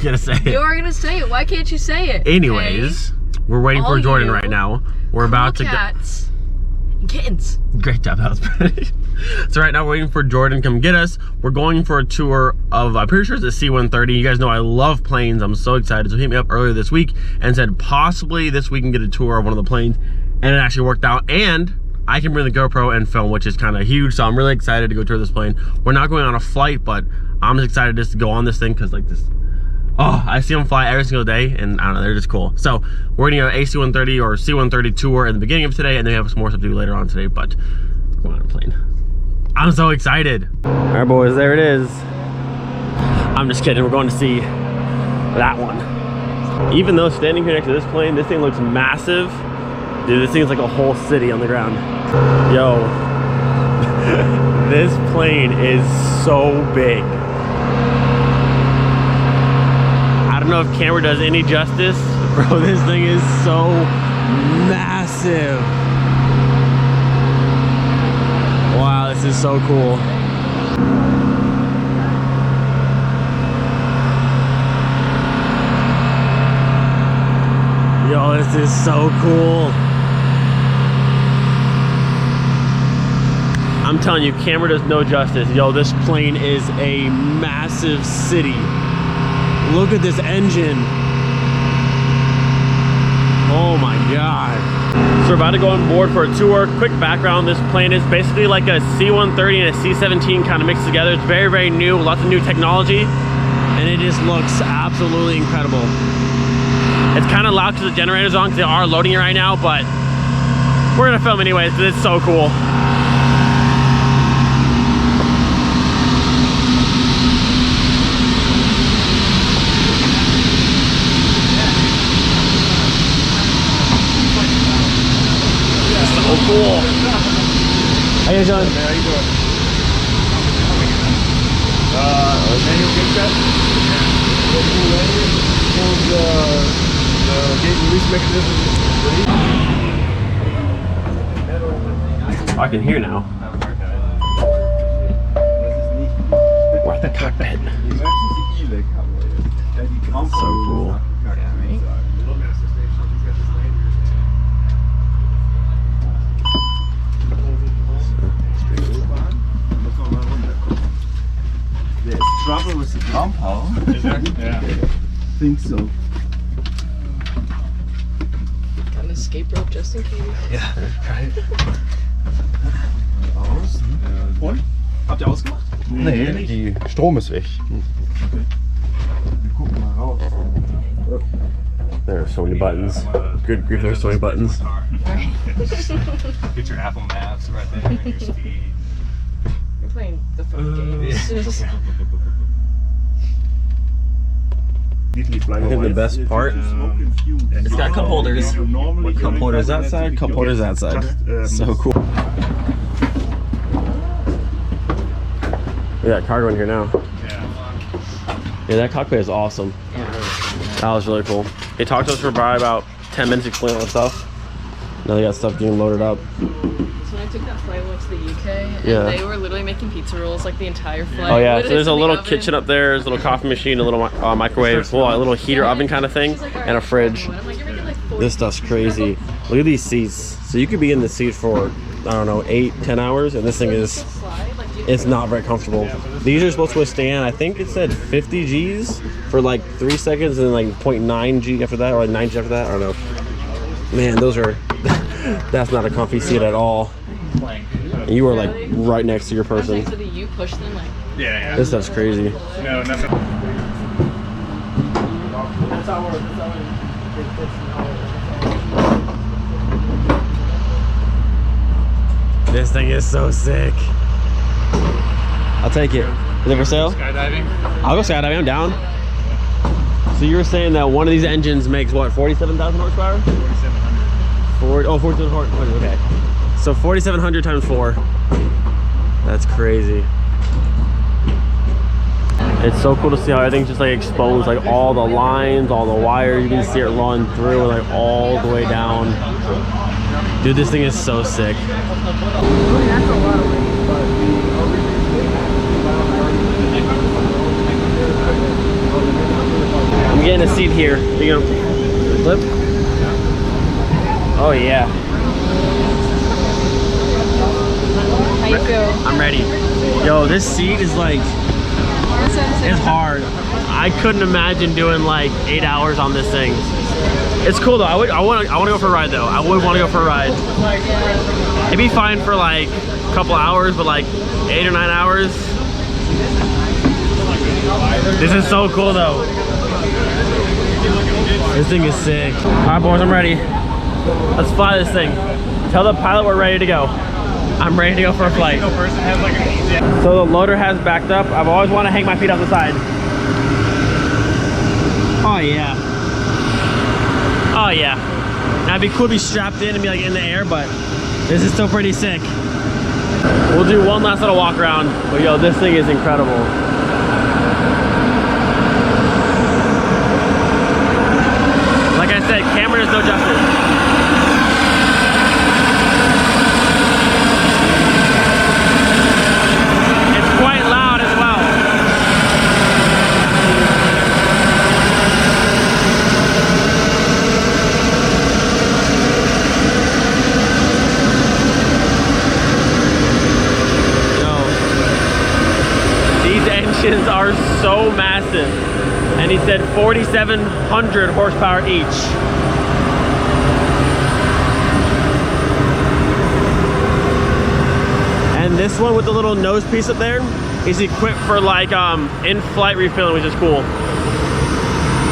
not gonna say it. You are gonna say it. Why can't you say it? Anyways, we're waiting for Jordan right now. We're about to cats and kittens. Great job, that was pretty. So right now we're waiting for Jordan to come get us. We're going for a tour of, I'm pretty sure it's a C130. You guys know I love planes. I'm so excited. So he hit me up earlier this week and said possibly this week we can get a tour of one of the planes. And it actually worked out. And I can bring the GoPro and film, which is kind of huge. So I'm really excited to go tour this plane. We're not going on a flight, but I'm just excited just to go on this thing because like this, oh, I see them fly every single day and I don't know, they're just cool. So we're gonna go AC-130 or C-130 tour in the beginning of today and then we have some more stuff to do later on today, but we're going on a plane. I'm so excited. All right, boys, there it is. I'm just kidding, we're going to see that one. Even though standing here next to this plane, this thing looks massive. Dude, this thing is like a whole city on the ground. Yo, this plane is so big. I don't know if camera does any justice. Bro, this thing is so massive. Wow, this is so cool. Yo, this is so cool. I'm telling you, camera does no justice. Yo, this plane is a massive city. Look at this engine. Oh my God. So we're about to go on board for a tour. Quick background, this plane is basically like a C-130 and a C-17 kind of mixed together. It's very, very new, lots of new technology, and it just looks absolutely incredible. It's kind of loud because the generator's on because they are loading it right now, but we're gonna film anyways because it's so cool. So cool. How you doing? How you doing? Manual gate set. The gate release mechanism. I can hear now. We're at the cockpit. So cool. Trouble with the compound. Is there? Yeah. I think so. Got an escape rope just in case. Ja, geil. Aus. Und? Habt ihr ausgemacht? Nee, die Strom ist weg. Okay. Wir gucken mal raus. There are so many buttons. Good grief, there's so many buttons. Get your Apple Maps right there and your speed. You're playing the phone games. I think the best part, it's got cup holders. Cup holders that side, cup holders that side. So cool. We got cargo in here now. Yeah, that cockpit is awesome. That was really cool. They talked to us for probably about 10 minutes explaining all the stuff. Now they got stuff getting loaded up. So when I took that flight, I went to the UK, and they were literally making pizza rolls like the entire flight. Oh yeah, so there's a little kitchen up there, there's a little coffee machine, a little microwave, well, a little heater oven kind of thing, and a fridge. This stuff's crazy. Look at these seats. So you could be in the seat for, I don't know, 8-10 hours, and this thing is, it's not very comfortable. These are supposed to withstand, I think it said 50 G's for like 3 seconds, and then like 0.9 G after that, or like 9 G after that, I don't know. Man, those are, that's not a comfy seat at all. And you are like right next to your person. So you push them like. Yeah. This stuff's crazy. No, nothing. This thing is so sick. I'll take it. Is it for sale? Skydiving? I'll go skydiving, I'm down. So you were saying that one of these engines makes what, 47,000 horsepower? 4,700. Oh, 4,700, okay. So 4,700 times 4. That's crazy. It's so cool to see how everything's just like exposed, like all the lines, all the wires, you can see it run through like all the way down. Dude, this thing is so sick. getting a seat here. You gonna flip? Oh yeah. How you feel? I'm ready. Yo, this seat is like, it's hard. I couldn't imagine doing like 8 hours on this thing. It's cool though. I want to go for a ride though. I would want to go for a ride. It'd be fine for like a couple hours, but like 8 or 9 hours. This is so cool though. This thing is sick. All right, boys, I'm ready. Let's fly this thing. Tell the pilot we're ready to go. I'm ready to go for a flight. So the loader has backed up. I've always wanted to hang my feet on the side. Oh yeah. Oh yeah. Now it'd be cool to be strapped in and be like in the air, but this is still pretty sick. We'll do one last little walk around, but yo, this thing is incredible. Like I said, camera does no justice. Quite loud as well. Yo, these engines are so massive, and he said 4,700 horsepower each. And this one with the little nose piece up there is equipped for like in-flight refilling, which is cool.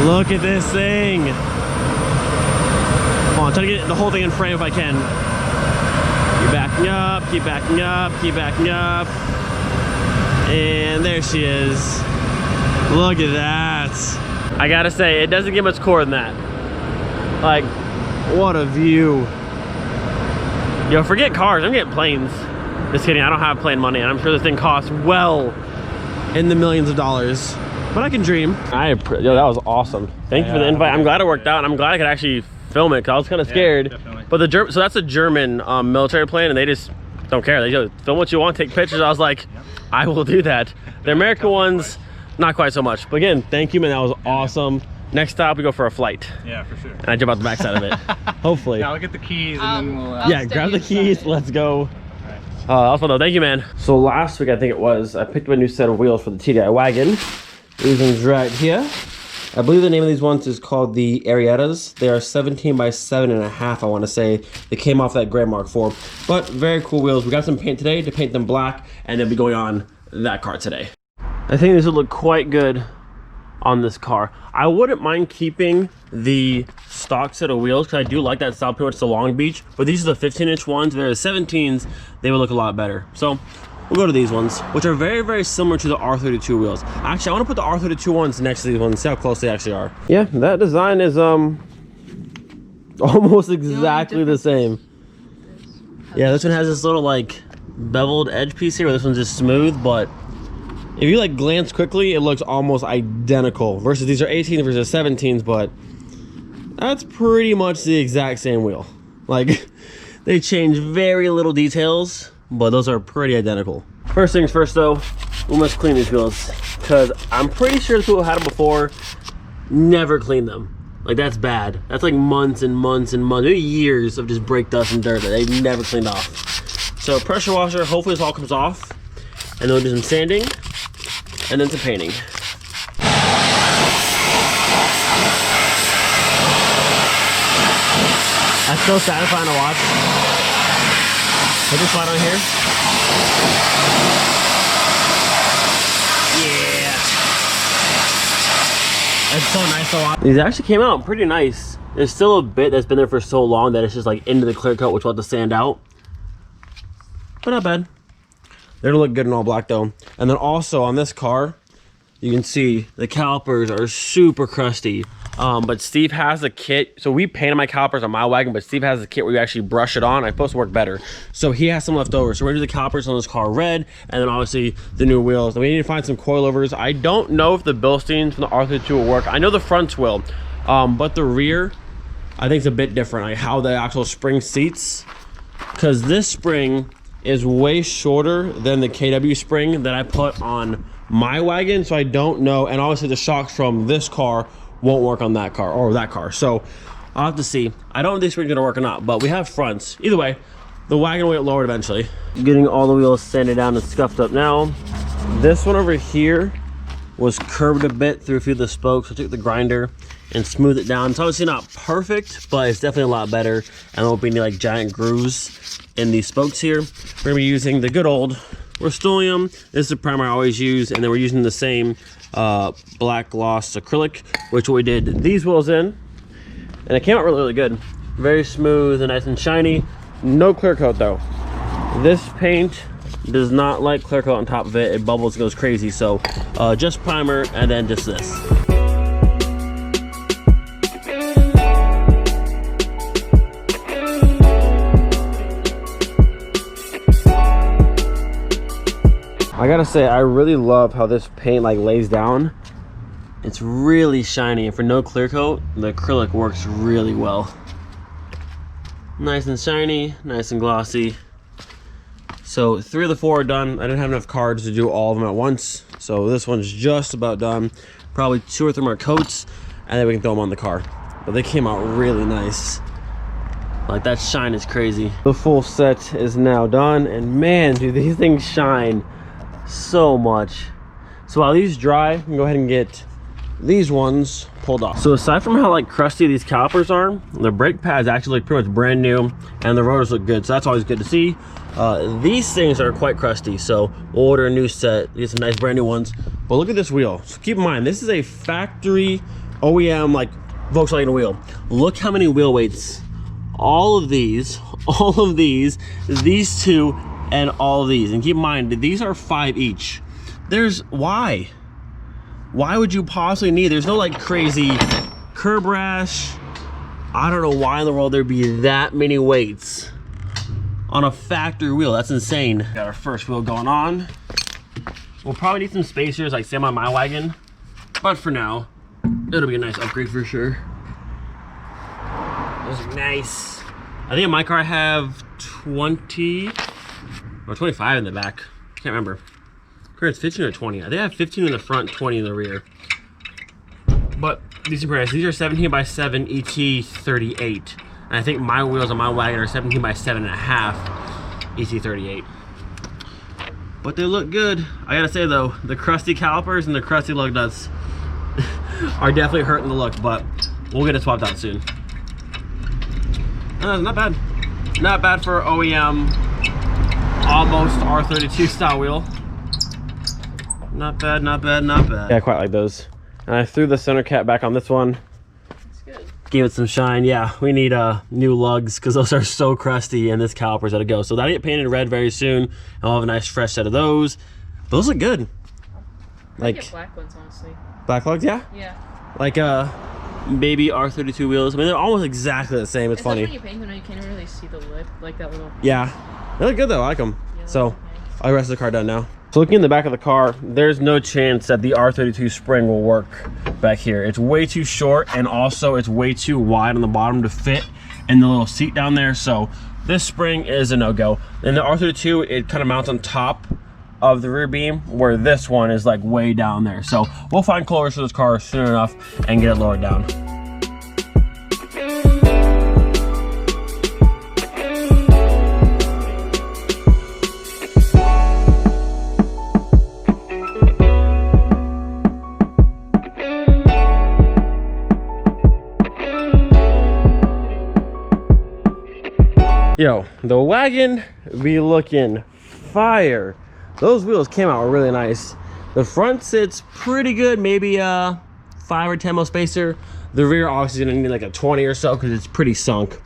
Look at this thing. Come on, try to get the whole thing in frame if I can. Keep backing up, keep backing up, keep backing up. And there she is. Look at that. I gotta say, it doesn't get much cooler than that. Like, what a view. Yo, forget cars, I'm getting planes. Just kidding, I don't have plane money, and I'm sure this thing costs well in the millions of dollars. But I can dream. Yo, that was awesome. Thank you for the invite. I'm glad it worked out, and I'm glad I could actually film it, because I was kind of scared. Definitely. But so that's a German military plane, and they just don't care. They go, film what you want, take pictures. I was like, I will do that. The American ones, not quite so much. But again, thank you, man. That was awesome. Next stop, we go for a flight. Yeah, for sure. And I jump out the backside of it. Hopefully. Yeah, I'll get the keys and then we'll... Yeah, grab the keys. Let's go. That was fun though. Thank you, man. So last week, I think it was, I picked up a new set of wheels for the Tdi Wagon. These ones right here. I believe the name of these ones is called the Arietas. They are 17 by 7.5, I want to say. They came off that Grand Mark IV. But very cool wheels. We got some paint today to paint them black, and they'll be going on that car today. I think this would look quite good on this car. I wouldn't mind keeping the stock set of wheels, because I do like that style, pretty much the Long Beach, but these are the 15-inch ones. They're the 17s. They would look a lot better. So we'll go to these ones, which are very, very similar to the R32 wheels. Actually, I want to put the R32 ones next to these ones, see how close they actually are. Yeah, that design is almost exactly the same. Yeah, this one has this little like beveled edge piece here, where this one's just smooth, but if you like glance quickly, it looks almost identical. Versus these are 18s versus 17s, but that's pretty much the exact same wheel. Like, they change very little details, but those are pretty identical. First things first though, we must clean these wheels, because I'm pretty sure the people who had them before never cleaned them. Like, that's bad. That's like months and months and months, maybe years of just brake dust and dirt that they've never cleaned off. So pressure washer, hopefully this all comes off, and then we'll do some sanding and then some painting. That's so satisfying to watch. Put this light on here. Yeah. It's so nice to watch. These actually came out pretty nice. There's still a bit that's been there for so long that it's just like into the clear coat, which will have to sand out. But not bad. They're gonna look good in all black though. And then also on this car, you can see the calipers are super crusty. But Steve has a kit. So we painted my calipers on my wagon, but Steve has a kit where you actually brush it on. It's supposed to work better. So he has some left over. So we're gonna do the calipers on this car red, and then obviously the new wheels. And we need to find some coilovers. I don't know if the Bilsteins from the R32 will work. I know the fronts will, but the rear, I think it's a bit different. Like how the actual spring seats, because this spring is way shorter than the KW spring that I put on my wagon, so I don't know. And obviously the shocks from this car won't work on that car or that car. So I'll have to see. I don't know if this springs gonna work or not, but we have fronts. Either way, the wagon will get lowered eventually. Getting all the wheels sanded down and scuffed up now. This one over here was curved a bit through a few of the spokes. I took the grinder and smoothed it down. It's obviously not perfect, but it's definitely a lot better. And there won't be any like giant grooves in these spokes here. We're gonna be using the good old Rust-Oleum. This is the primer I always use, and then we're using the same black gloss acrylic, which we did these wheels in, and it came out really, really good. Very smooth and nice and shiny. No clear coat though. This paint does not like clear coat on top of it. It bubbles, goes crazy. So just primer and then just this. I gotta say, I really love how this paint like lays down. It's really shiny, and for no clear coat, the acrylic works really well. Nice and shiny, nice and glossy. So 3 of the 4 are done. I didn't have enough cards to do all of them at once, so this one's just about done. Probably 2 or 3 more coats, and then we can throw them on the car. But they came out really nice. Like, that shine is crazy. The full set is now done, and man, do these things shine so much. So while these dry, we can go ahead and get these ones pulled off. So aside from how like crusty these calipers are, the brake pads actually look pretty much brand new, and the rotors look good, so that's always good to see. These things are quite crusty, so we'll order a new set, get some nice brand new ones. But look at this wheel. So keep in mind, this is a factory OEM like Volkswagen wheel. Look how many wheel weights. All of these, these 2, and all of these. And keep in mind, these are 5 each. Why would you possibly need, there's no like crazy curb rash. I don't know why in the world there'd be that many weights on a factory wheel. That's insane. Got our first wheel going on. We'll probably need some spacers like same on my wagon, but for now it'll be a nice upgrade for sure. Those are nice. I think in my car I have 20 or 25 in the back. Can't remember. It's 15 or 20. I think I have 15 in the front, 20 in the rear. But decent price. These are 17 by 7 ET38. And I think my wheels on my wagon are 17 by 7.5 ET38. But they look good. I gotta say though, the crusty calipers and the crusty lug nuts are definitely hurting the look, but we'll get it swapped out soon. Not bad. Not bad for OEM, almost R32 style wheel. Not bad, not bad, not bad. Yeah, I quite like those. And I threw the center cap back on this one. It's good. Gave it some shine. Yeah, we need new lugs because those are so crusty, and this caliper's gotta go. So that'll get painted red very soon, and I'll have a nice fresh set of those. But those look good. Like get black ones, honestly. Black lugs, yeah? Yeah. Like baby R32 wheels. I mean, they're almost exactly the same. It's funny. When you paint them, you can't really see the lip, like that little. Yeah, they look good though. I like them. Yeah, so nice. I'll rest the car done now. So looking in the back of the car, there's no chance that the R32 spring will work back here. It's way too short, and also it's way too wide on the bottom to fit in the little seat down there. So this spring is a no-go. And the R32, it kind of mounts on top of the rear beam, where this one is like way down there. So we'll find coilovers for this car soon enough and get it lowered down. Yo, the wagon be looking fire. Those wheels came out really nice. The front sits pretty good, maybe 5 or 10 mil spacer. The rear obviously is gonna need like a 20 or so because it's pretty sunk.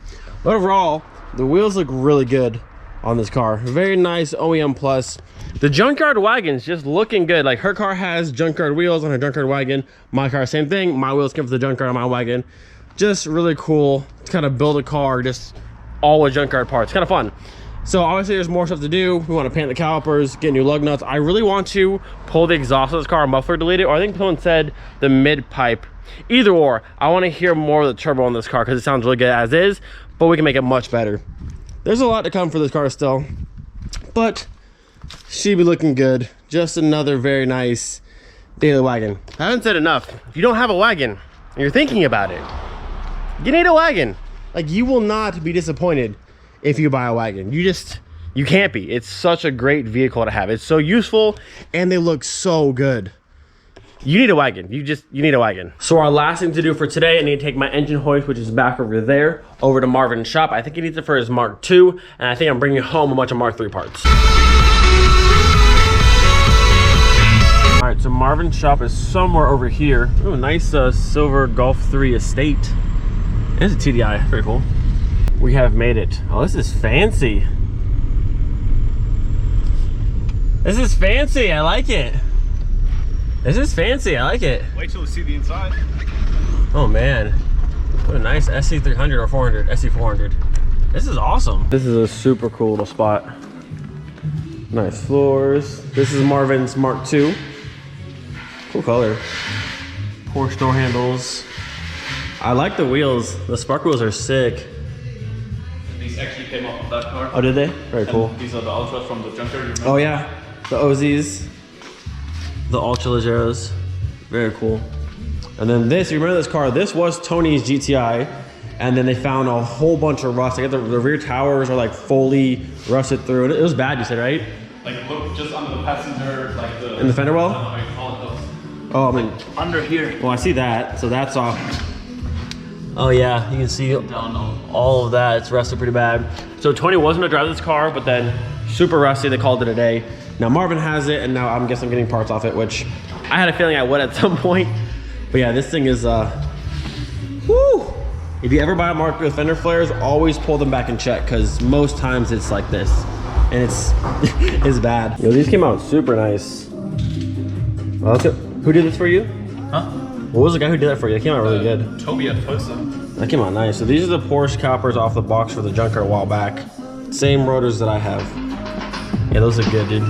But overall, the wheels look really good on this car. Very nice OEM plus. The junkyard wagon's just looking good. Like her car has junkyard wheels on her junkyard wagon. My car, same thing. My wheels came from the junkyard on my wagon. Just really cool to kind of build a car just all with junkyard parts. Kind of fun. So obviously there's more stuff to do. We want to paint the calipers, get new lug nuts. I really want to pull the exhaust of this car, muffler delete it, or I think someone said the mid pipe. Either or, I want to hear more of the turbo on this car because it sounds really good as is, but we can make it much better. There's a lot to come for this car still, but she be looking good. Just another very nice daily wagon. I haven't said enough. If you don't have a wagon, and you're thinking about it, you need a wagon. Like, you will not be disappointed if you buy a wagon. You can't be. It's such a great vehicle to have. It's so useful and they look so good. You need a wagon. You need a wagon. So our last thing to do for today, I need to take my engine hoist, which is back over there, over to Marvin's shop. I think he needs it for his Mark II, and I think I'm bringing home a bunch of Mark III parts. All right, so Marvin's shop is somewhere over here. Ooh, nice silver Golf 3 Estate. It's a TDI, very cool. We have made it. Oh, this is fancy. This is fancy, I like it. This is fancy, I like it. Wait till we see the inside. Oh man, what a nice SC300 or 400, SC400. This is awesome. This is a super cool little spot. Nice floors. This is Marvin's Mark II. Cool color. Porsche door handles. I like the wheels. The spark wheels are sick. These actually came off of that car. Oh, did they? Very cool. These are the Ultras from the junkyard. Oh yeah, the OZs. The Ultra Legeros, very cool. And then this, you remember this car? This was Tony's GTI, and then they found a whole bunch of rust. Like the rear towers are like fully rusted through. And it was bad, you said, right? Like look just under the passenger, like the... In the fender well? I don't know how you call it those. Oh, I mean... Under here. Well, I see that, so that's off. Oh yeah, you can see all of that. It's rusted pretty bad. So Tony wasn't gonna drive this car, but then super rusty, they called it a day. Now Marvin has it, and now I'm guessing I'm getting parts off it, which I had a feeling I would at some point. But yeah, this thing is, whoo! If you ever buy a Mark III with fender flares, always pull them back and check, because most times it's like this, and it's bad. Yo, these came out super nice. Well, who did this for you? Huh? What was the guy who did that for you? It came out really good. Toby at Tulsa. That came out nice. So these are the Porsche calipers off the box for the junkyard a while back. Same rotors that I have. Yeah, those look good, dude.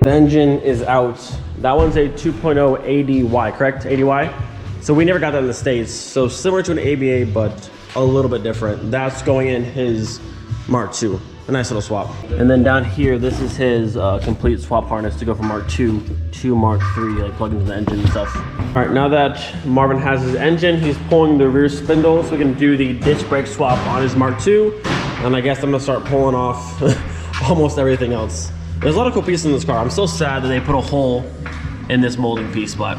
The engine is out. That one's a 2.0 ADY, correct? ADY? So we never got that in the States. So similar to an ABA, but a little bit different. That's going in his Mark II. A nice little swap. And then down here, this is his complete swap harness to go from Mark II to Mark III, like plug into the engine and stuff. All right, now that Marvin has his engine, he's pulling the rear spindle so we can do the disc brake swap on his Mark II. And I guess I'm gonna start pulling off almost everything else. There's a lot of cool pieces in this car. I'm still sad that they put a hole in this molding piece, but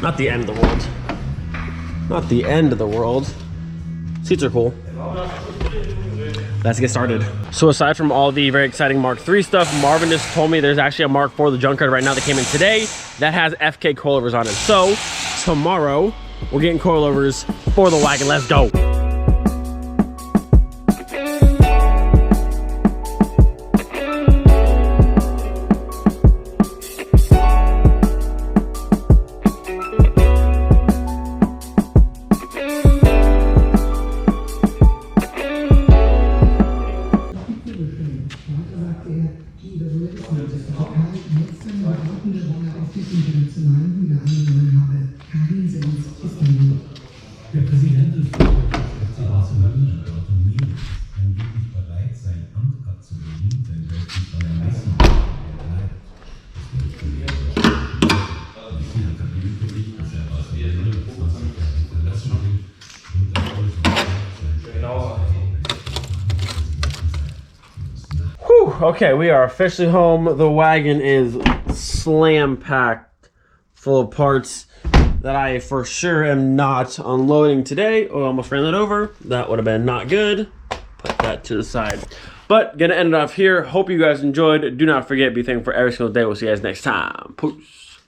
not the end of the world. Not the end of the world. Seats are cool. Let's get started. So aside from all the very exciting Mark III stuff, Marvin just told me there's actually a Mark IV, the junkyard right now that came in today, that has FK coilovers on it. So tomorrow, we're getting coilovers for the wagon. Let's go. Okay, we are officially home. The wagon is slam packed full of parts that I for sure am not unloading today. Oh, I almost ran that over. That would have been not good. Put that to the side. But gonna end it off here. Hope you guys enjoyed. Do not forget, be thankful for every single day. We'll see you guys next time. Peace.